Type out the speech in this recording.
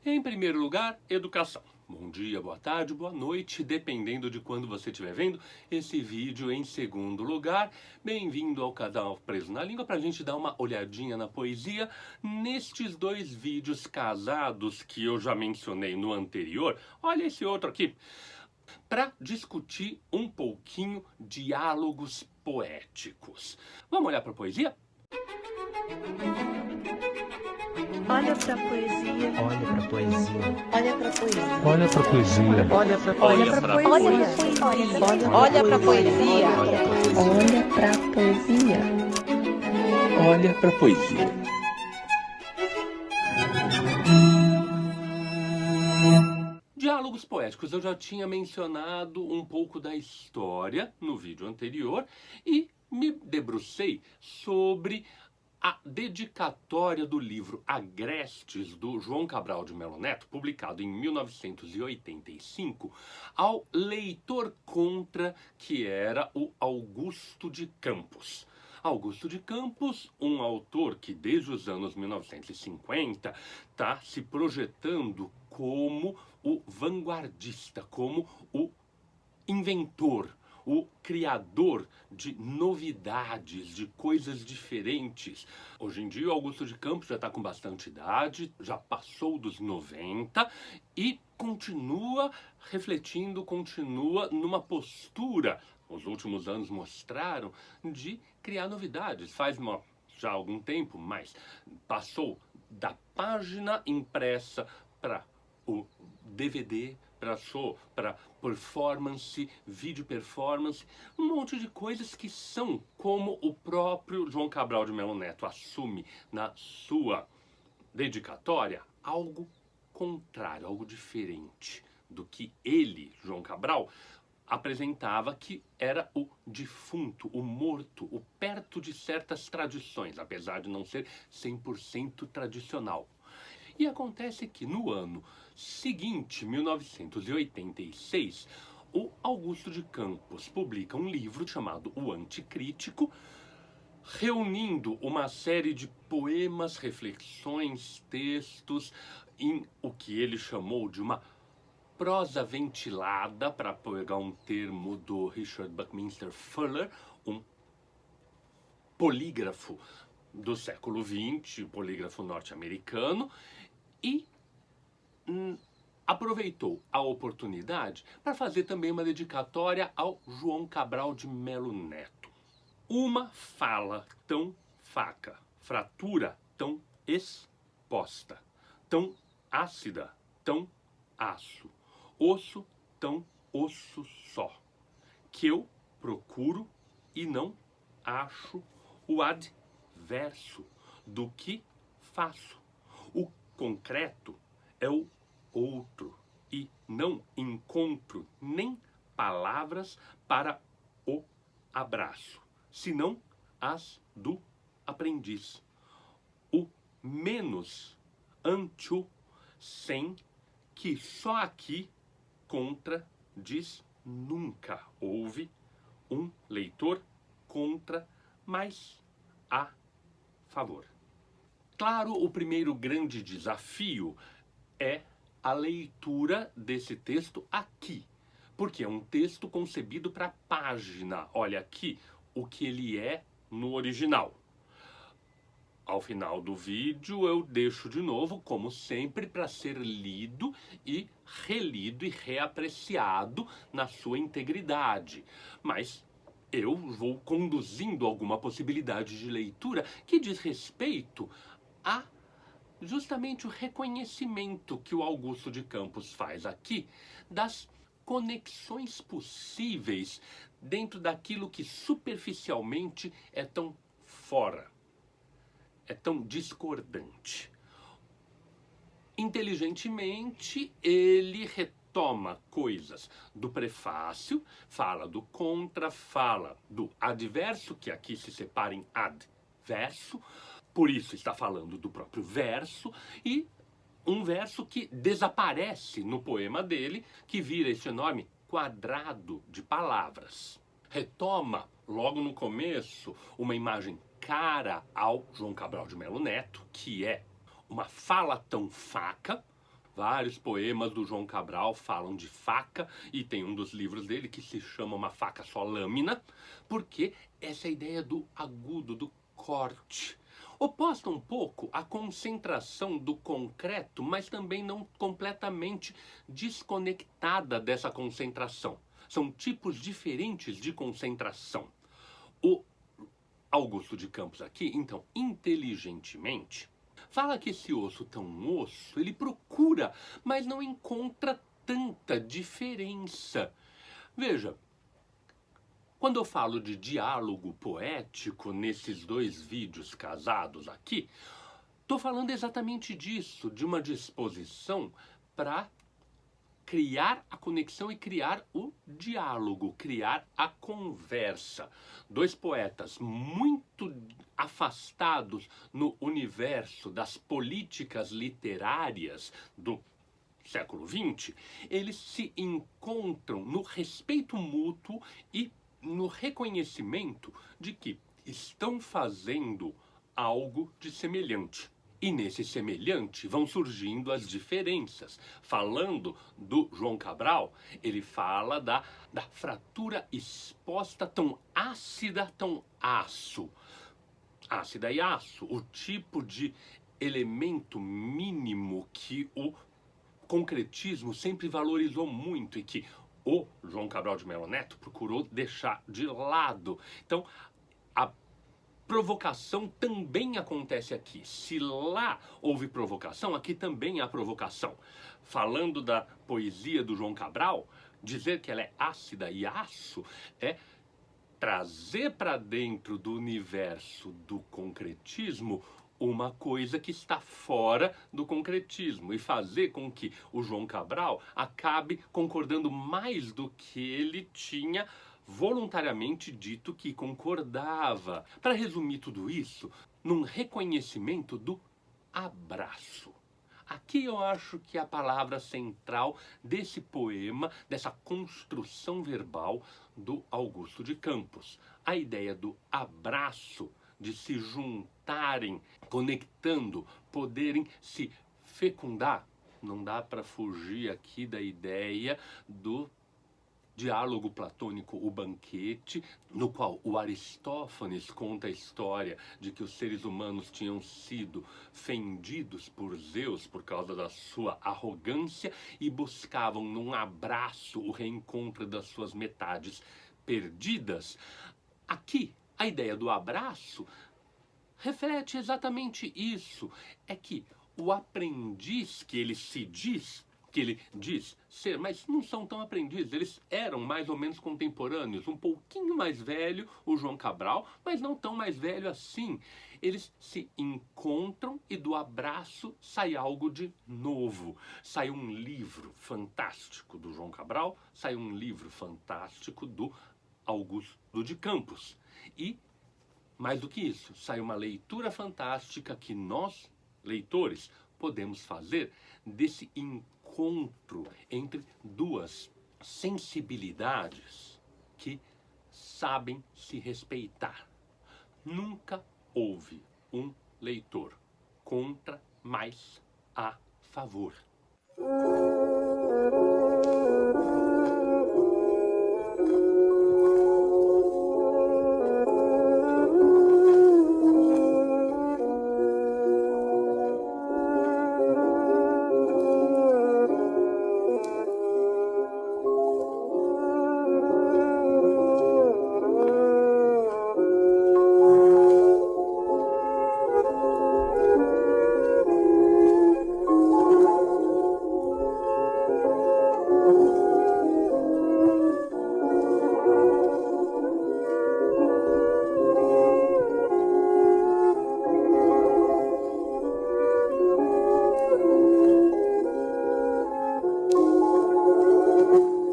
Em primeiro lugar, educação. Bom dia, boa tarde, boa noite, dependendo de quando você estiver vendo esse vídeo. Em segundo lugar, bem-vindo ao canal Preso na Língua para a gente dar uma olhadinha na poesia. Nestes dois vídeos casados que eu já mencionei no anterior, olha esse outro aqui, para discutir um pouquinho diálogos poéticos. Vamos olhar para a poesia? Olha pra poesia. Olha pra poesia. Olha pra poesia. Olha pra poesia. Olha pra poesia. Olha pra poesia. Olha pra poesia. Olha para a poesia. Diálogos poéticos. Eu já tinha mencionado um pouco da história no vídeo anterior e me debrucei sobre a dedicatória do livro Agrestes, do João Cabral de Melo Neto, publicado em 1985, ao leitor contra, que era o Augusto de Campos. Augusto de Campos, um autor que desde os anos 1950 está se projetando como o vanguardista, como o inventor, o criador de novidades, de coisas diferentes. Hoje em dia, o Augusto de Campos já está com bastante idade, já passou dos 90 e continua refletindo, continua numa postura, os últimos anos mostraram, de criar novidades. Faz já algum tempo, mas passou da página impressa para o DVD, para performance, vídeo performance, um monte de coisas que são, como o próprio João Cabral de Melo Neto assume na sua dedicatória, algo contrário, algo diferente do que ele, João Cabral, apresentava, que era o defunto, o morto, o perto de certas tradições, apesar de não ser 100% tradicional. E acontece que no ano seguinte, 1986, o Augusto de Campos publica um livro chamado O Anticrítico, reunindo uma série de poemas, reflexões, textos, em o que ele chamou de uma prosa ventilada, para pegar um termo do Richard Buckminster Fuller, um polígrafo do século XX, polígrafo norte-americano, e aproveitou a oportunidade para fazer também uma dedicatória ao João Cabral de Melo Neto. Uma fala tão faca, fratura tão exposta, tão ácida, tão aço, osso tão osso só, que eu procuro e não acho o adverso do que faço. O concreto é o outro e não encontro nem palavras para o abraço, senão as do aprendiz. O menos ancho sem, que só aqui contra diz nunca houve um leitor contra, mas a favor. Claro, o primeiro grande desafio é a leitura desse texto aqui, porque é um texto concebido para página. Olha aqui o que ele é no original. Ao final do vídeo eu deixo de novo, como sempre, para ser lido e relido e reapreciado na sua integridade. Mas eu vou conduzindo alguma possibilidade de leitura que diz respeito a justamente o reconhecimento que o Augusto de Campos faz aqui das conexões possíveis dentro daquilo que superficialmente é tão fora, é tão discordante. Inteligentemente, ele retoma coisas do prefácio, fala do contra, fala do adverso, que aqui se separa em adverso, por isso está falando do próprio verso, e um verso que desaparece no poema dele, que vira esse enorme quadrado de palavras. Retoma, logo no começo, uma imagem cara ao João Cabral de Melo Neto, que é uma fala tão faca, Vários poemas do João Cabral falam de faca, e tem um dos livros dele que se chama Uma Faca Só Lâmina, porque essa ideia do agudo, do corte, oposta um pouco à concentração do concreto, mas também não completamente desconectada dessa concentração. São tipos diferentes de concentração. O Augusto de Campos aqui, então, inteligentemente, fala que esse osso tão osso, ele procura, mas não encontra tanta diferença. Veja, quando eu falo de diálogo poético nesses dois vídeos casados aqui, estou falando exatamente disso, de uma disposição para criar a conexão e criar o diálogo, criar a conversa. Dois poetas muito afastados no universo das políticas literárias do século XX, eles se encontram no respeito mútuo e no reconhecimento de que estão fazendo algo de semelhante. E nesse semelhante vão surgindo as diferenças. Falando do João Cabral, ele fala da fratura exposta tão ácida, tão aço. Ácida e aço, o tipo de elemento mínimo que o concretismo sempre valorizou muito e que o João Cabral de Melo Neto procurou deixar de lado. Então, a provocação também acontece aqui. Se lá houve provocação, aqui também há provocação. Falando da poesia do João Cabral, dizer que ela é ácida e aço é trazer para dentro do universo do concretismo uma coisa que está fora do concretismo e fazer com que o João Cabral acabe concordando mais do que ele tinha voluntariamente dito que concordava. Para resumir tudo isso, num reconhecimento do abraço. Aqui eu acho que é a palavra central desse poema, dessa construção verbal do Augusto de Campos. A ideia do abraço, de se juntarem, conectando, poderem se fecundar. Não dá para fugir aqui da ideia do diálogo platônico, o banquete, no qual o Aristófanes conta a história de que os seres humanos tinham sido fendidos por Zeus por causa da sua arrogância e buscavam num abraço o reencontro das suas metades perdidas. Aqui, a ideia do abraço reflete exatamente isso. É que o aprendiz que ele se diz, que ele diz ser, mas não são tão aprendizes, eles eram mais ou menos contemporâneos, um pouquinho mais velho o João Cabral, mas não tão mais velho assim. Eles se encontram e do abraço sai algo de novo. Sai um livro fantástico do João Cabral, sai um livro fantástico do Augusto de Campos. E, mais do que isso, sai uma leitura fantástica que nós, leitores, podemos fazer desse encontro entre duas sensibilidades que sabem se respeitar. Nunca houve um leitor contra, mas a favor.